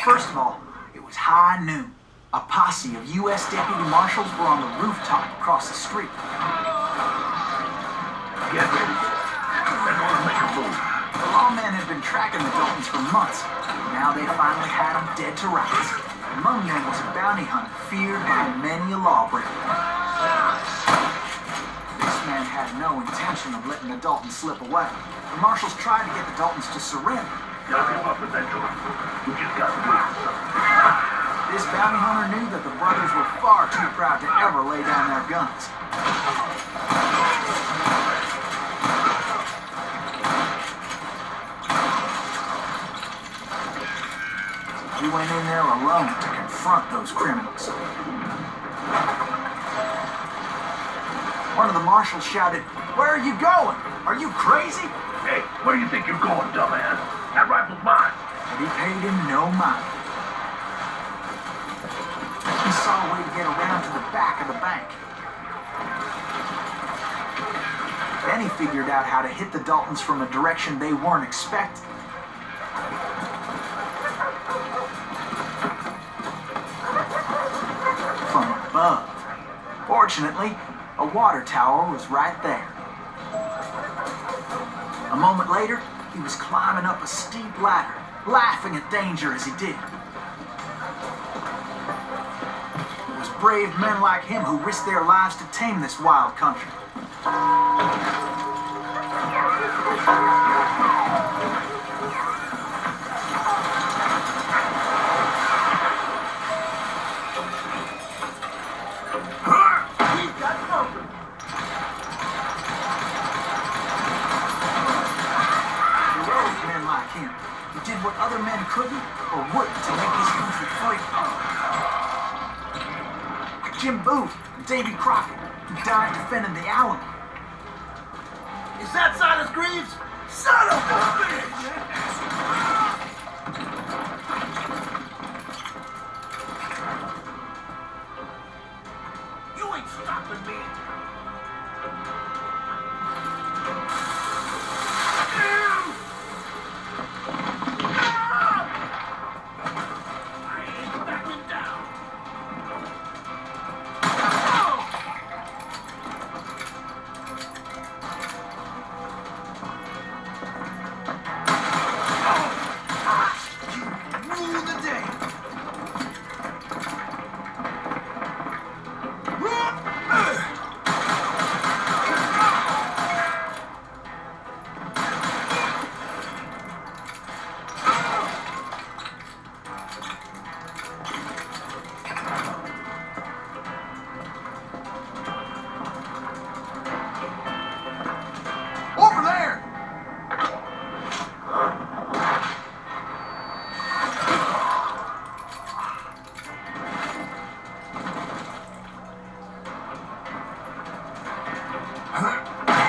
First of all, it was high noon. A posse of U.S. deputy marshals were on the rooftop across the street. Get ready, boy. They're going to make a move. The lawmen had been tracking the Daltons for months. Now they finally had them dead to rights. Among them was a bounty hunter feared by many a lawbreaker. This man had no intention of letting the Daltons slip away. The marshals tried to get the Daltons to surrender. Don't give up with that joint. We just got to wait for something. This bounty hunter knew that the brothers were far too proud to ever lay down their guns. He went in there alone to confront those criminals. One of the marshals shouted, "Where are you going? Are you crazy?" Hey, where do you think you're going, dumbass? That rifle's mine. But he paid him no mind. He saw a way to get around to the back of the bank. Then he figured out how to hit the Daltons from a direction they weren't expecting. From above. Fortunately, a water tower was right there. A moment later, he was climbing up a steep ladder, laughing at danger as he did. It was brave men like him who risked their lives to tame this wild country. We've got company. Heroic men like him, who did what other men couldn't or wouldn't to make this country free. Like Jim Booth and Davy Crockett, who died defending the Alamo. Is that Silas Greaves? Son of a bitch! You ain't stopping me. I ain't backing down. Rule the day. Over there!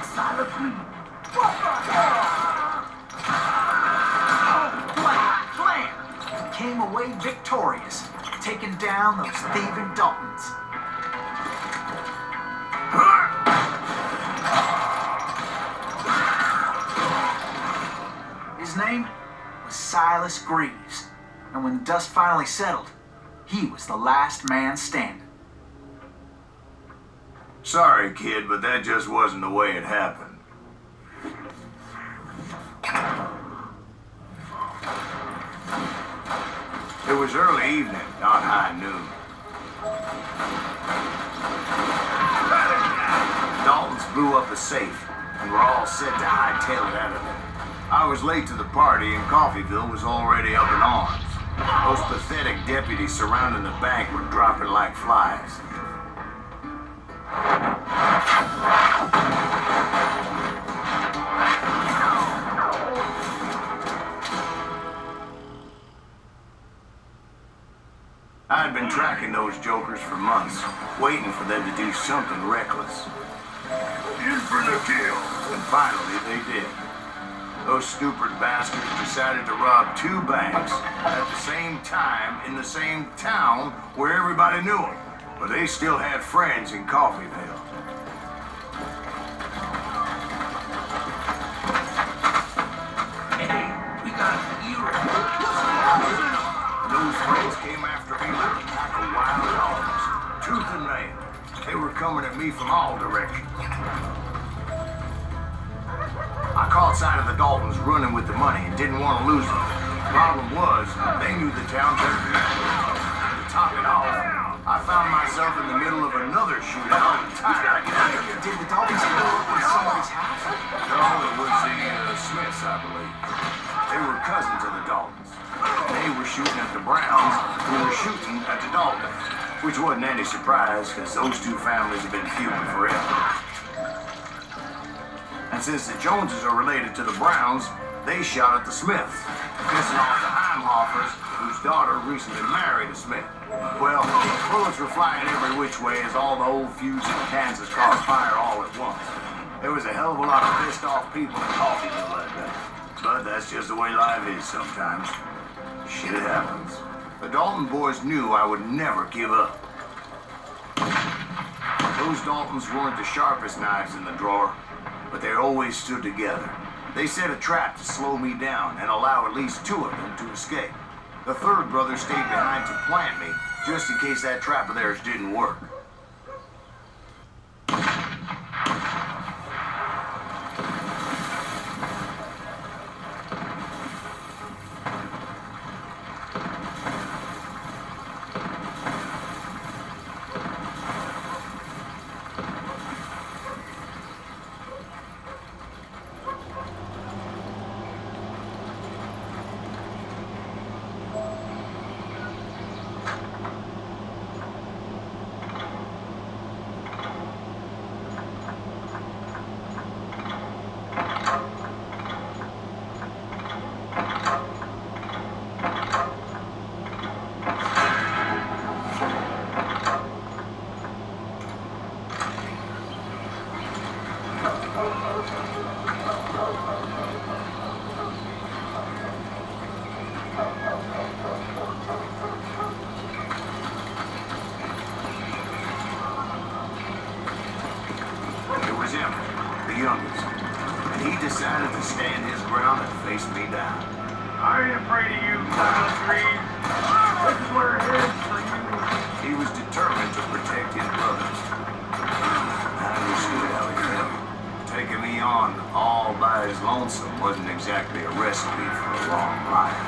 Silas Greaves. Blam! Came away victorious, taking down those thieving Daltons. His name was Silas Greaves, and when the dust finally settled, he was the last man standing. Sorry, kid, but that just wasn't the way it happened. It was early evening, not high noon. Daltons blew up a safe, and were all set to hightail it out of there. I was late to the party, and Coffeyville was already up in arms. Those pathetic deputies surrounding the bank were dropping like flies. I'd been tracking those jokers for months, waiting for them to do something reckless. In for the kill. And finally, they did. Those stupid bastards decided to rob two banks at the same time in the same town where everybody knew them. But they still had friends in Coffeyville. Hey, we got a hero. Those the Daltons running with the money and didn't want to lose it. Problem was, they knew the town better than I did. To top it off, I found myself in the middle of another shootout entirely. Did the Daltons blow up in somebody's house? No, it was the Smiths, I believe. They were cousins of the Daltons. They were shooting at the Browns, who were shooting at the Daltons. Which wasn't any surprise, because those two families have been feuding forever. And since the Joneses are related to the Browns, they shot at the Smiths, pissing off the Heimhoffers, whose daughter recently married a Smith. Well, bullets were flying every which way as all the old feuds in Kansas caught fire all at once. There was a hell of a lot of pissed off people in Coffeeville that day. But that's just the way life is sometimes. Shit happens. The Dalton boys knew I would never give up. Those Daltons weren't the sharpest knives in the drawer, but they always stood together. They set a trap to slow me down and allow at least two of them to escape. The third brother stayed behind to plant me, just in case that trap of theirs didn't work. Decided to stand his ground and face me down. I ain't afraid of you, Silas Reed. This is where it is for you. He was determined to protect his brothers. I understood how he felt. Taking me on all by his lonesome wasn't exactly a recipe for a long life.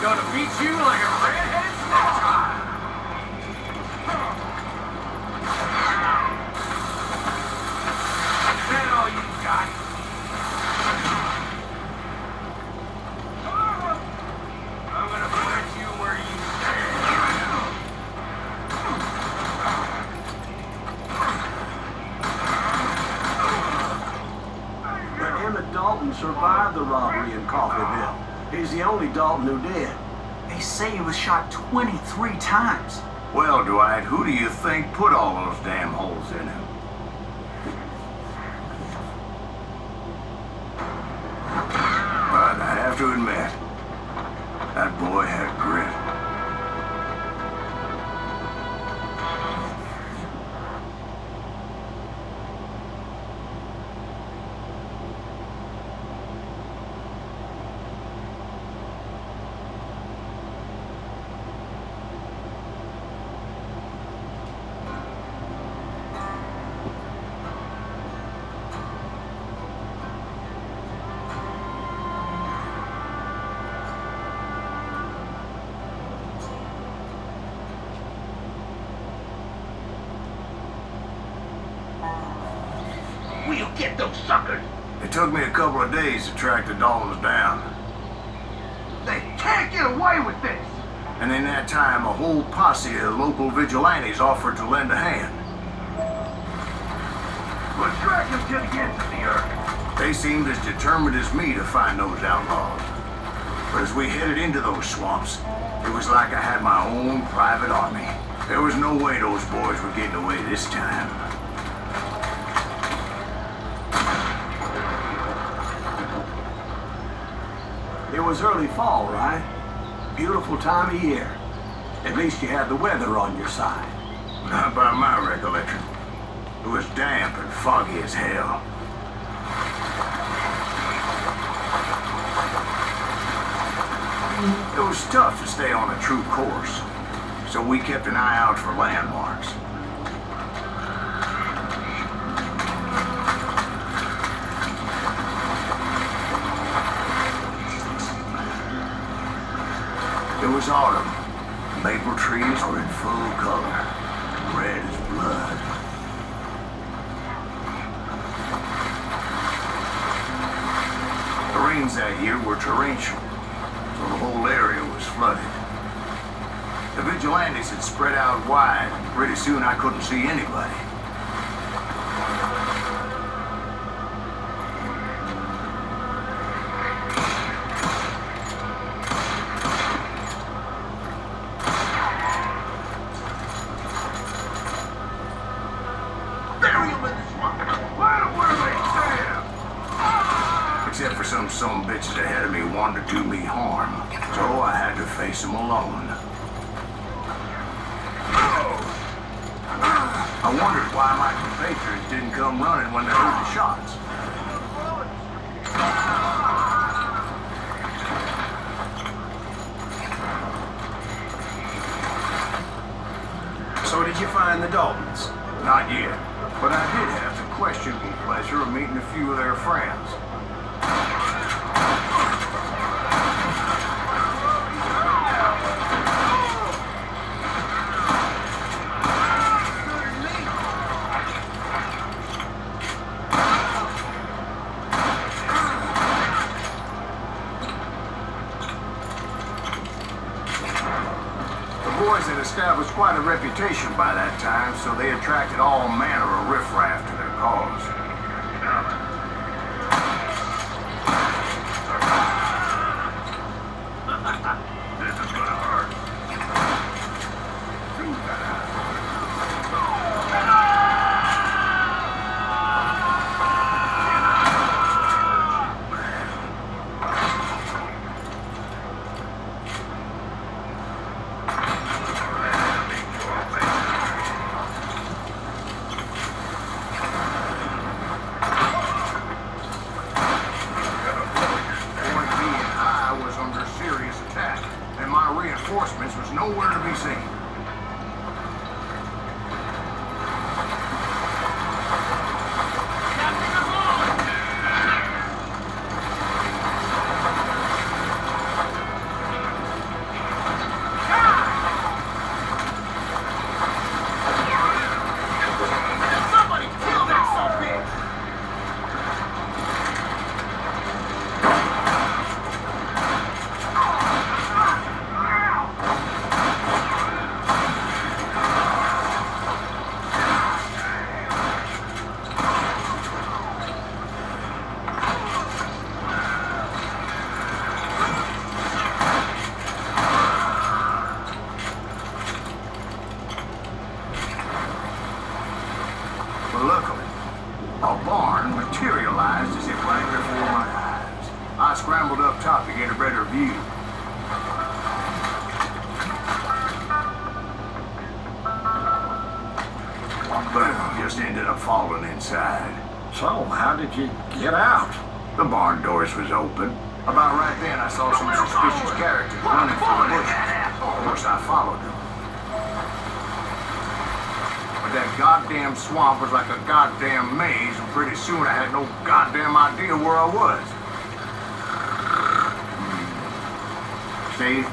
Gonna beat you like a redheaded stepchild. Dalton survived the robbery in Coffeeville. He's the only Dalton who did. They say he was shot 23 times. Well, Dwight, who do you think put all those damn holes in him? But I have to admit, that boy had grit. We'll get those suckers. It took me a couple of days to track the Daltons down. They can't get away with this. And in that time, a whole posse of local vigilantes offered to lend a hand. We'll drag them to the ends of the earth. They seemed as determined as me to find those outlaws. But as we headed into those swamps, it was like I had my own private army. There was no way those boys were getting away this time. It was early fall, right? Beautiful time of year. At least you had the weather on your side. Not by my recollection. It was damp and foggy as hell. It was tough to stay on a true course, so we kept an eye out for landmarks. full color, red as blood. The rains that year were torrential, so the whole area was flooded. The vigilantes had spread out wide, and pretty soon I couldn't see anybody. Except for some bitches ahead of me wanted to do me harm, so I had to face them alone. I wondered why my compatriots didn't come running when they heard the shots. So did you find the Daltons? Not yet, but I did have the questionable pleasure of meeting a few of their friends. The boys had established quite a reputation by that time, so they attracted all manner of riffraff to their cause. This is gonna hurt. Reinforcements was nowhere to be seen. Somebody kill that son of a bitch! Luckily, a barn materialized as if right before my eyes. I scrambled up top to get a better view. But just ended up falling inside. So, how did you get out? The barn doors was open. About right then, I saw some suspicious characters running for the bushes. Of course, I followed them. But that goddamn swamp was like a goddamn maze, and pretty soon I had no goddamn idea where I was. Steve?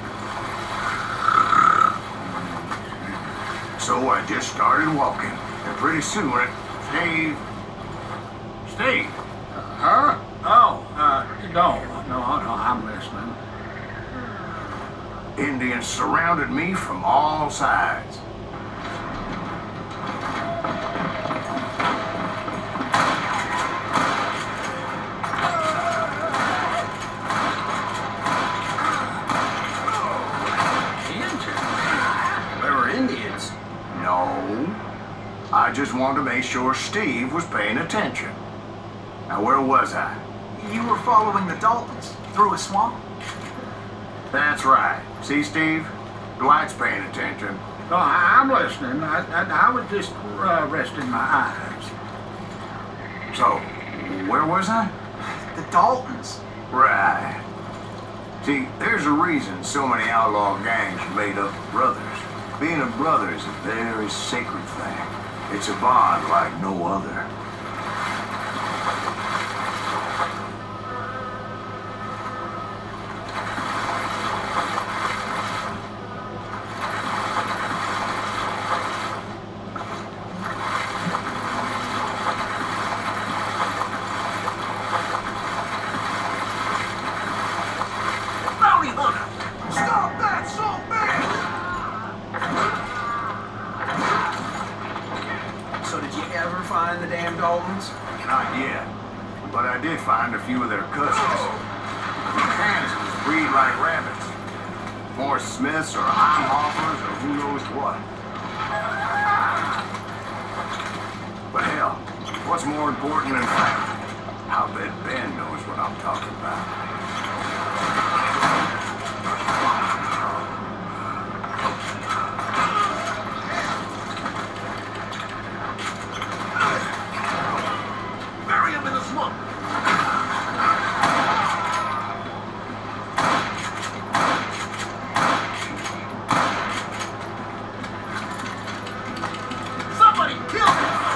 So I just started walking, and pretty soon Steve? Huh? Oh, no, I'm listening. Indians surrounded me from all sides. Indians? No. I just wanted to make sure Steve was paying attention. Now, where was I? You were following the Daltons through a swamp? That's right. See, Steve? Dwight's paying attention. No, I'm listening. I was just resting my eyes. So, where was I? The Daltons. Right. See, there's a reason so many outlaw gangs are made up of brothers. Being a brother is a very sacred thing. It's a bond like no other. but I did find a few of their cousins. The Kansans breed like rabbits. More Smiths or Heimhoffers or who knows what. But hell, what's more important than fact? I'll bet Ben knows what I'm talking about. Bury him in the swamp. Somebody kill him!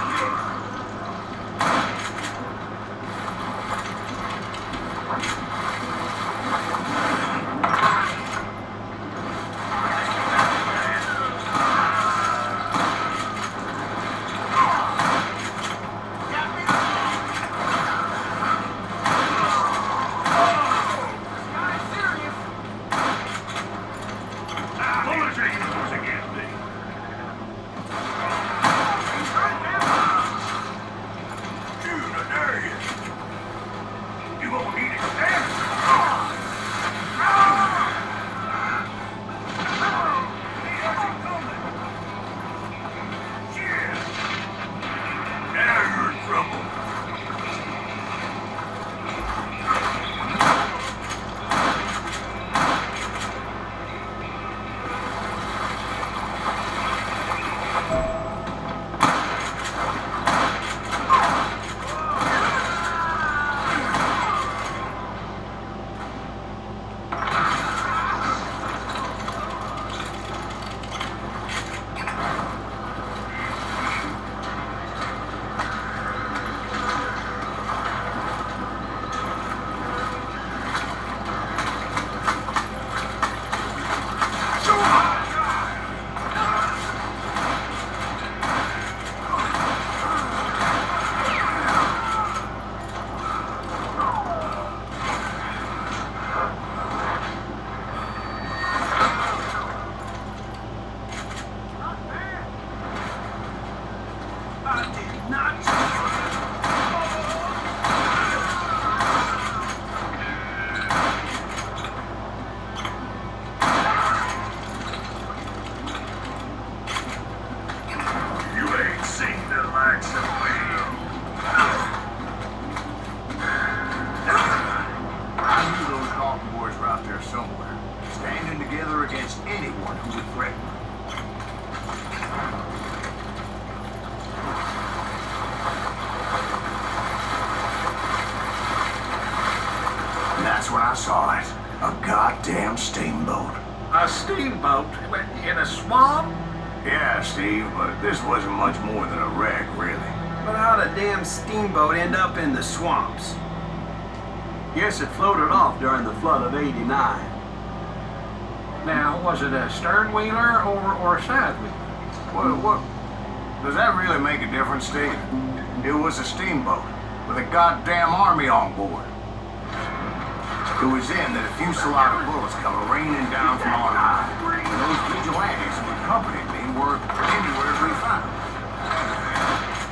That's when I saw it. A goddamn steamboat. A steamboat in a swamp? Yeah, Steve, but this wasn't much more than a wreck, really. But how'd a damn steamboat end up in the swamps? Guess it floated off during the flood of '89. Now, was it a stern wheeler or a side wheeler? What? Does that really make a difference, Steve? It was a steamboat with a goddamn army on board. It was then that a fusillade of bullets come raining down from on high. And those vigilantes who accompanied me were anywhere to be found.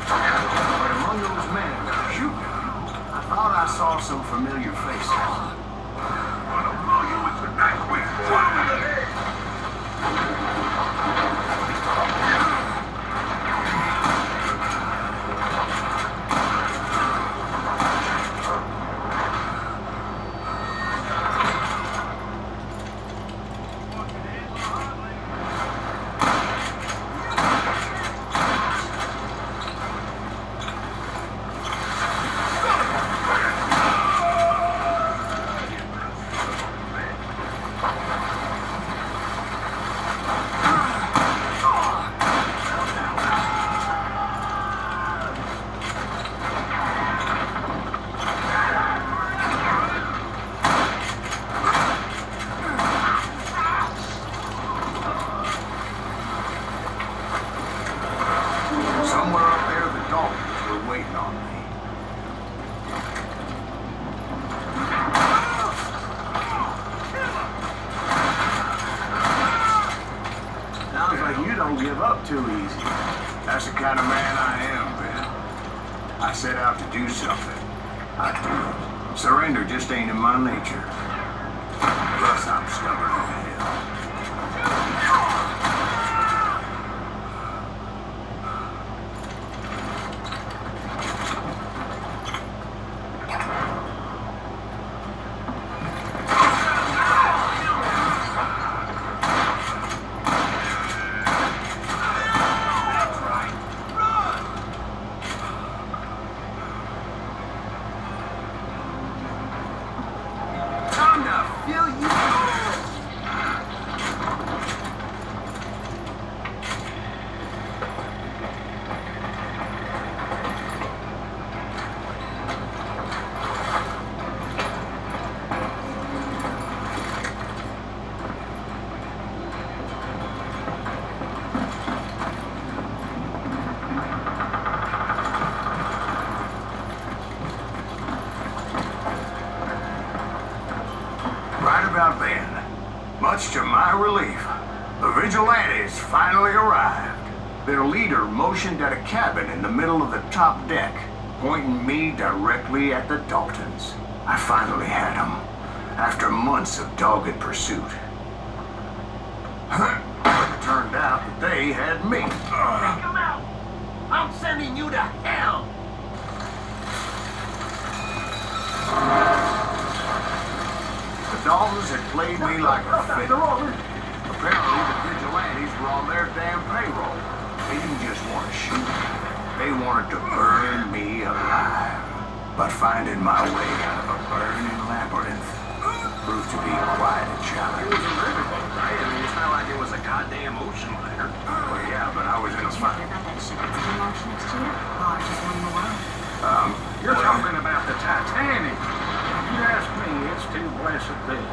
But among those men that were shooting at me, I thought I saw some familiar faces. Gonna blow you with the knife with one in the head. I do it. Surrender just ain't in my nature. Plus, I'm stubborn as hell. Time to feel you. Right about then, much to my relief, the vigilantes finally arrived. Their leader motioned at a cabin in the middle of the top deck, pointing me directly at the Daltons. I finally had them, after months of dogged pursuit. It turned out that they had me. Come out! I'm sending you to hell! The Daltons had played me like a fiddle. Apparently, the vigilantes were on their damn payroll. They didn't just want to shoot me. They wanted to burn me alive. But finding my way out of a burning labyrinth proved to be quite a It challenge. was a riverboat, right? I mean, it's not like it was a goddamn ocean liner. Well, yeah, but I was in a fight. About that ship that's gonna launch next year? Largest one in the world. You're talking about the Titanic. If you ask me, it's too blessed big.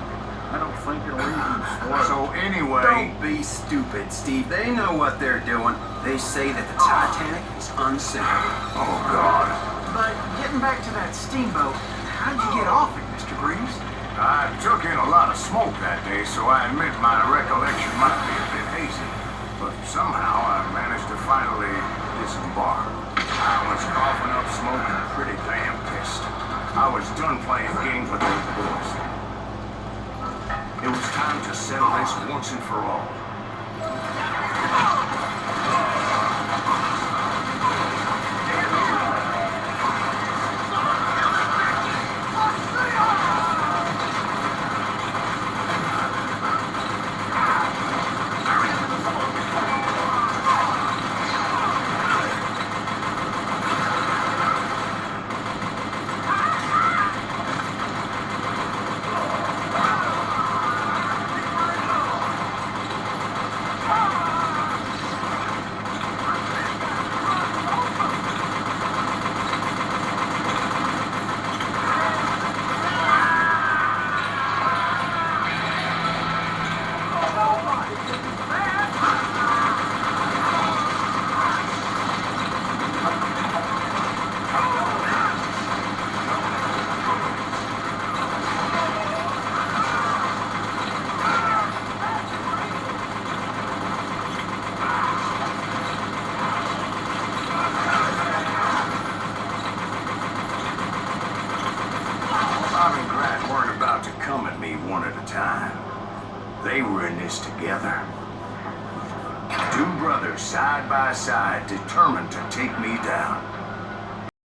I don't think it'll even float. So anyway, Don't be stupid, Steve. They know what they're doing. They say that the Titanic is unsinkable. oh God, But getting back to that steamboat, how'd you get off it, Mr. Greaves? I took in a lot of smoke that day, so I admit my recollection might be a bit hazy. But somehow I managed to finally disembark. I was coughing up smoke and pretty damn pissed. I was done playing games with those boys. It was time to settle this once and for all. Bob and Grat weren't about to come at me one at a time. They were in this together. Two brothers side by side, determined to take me down.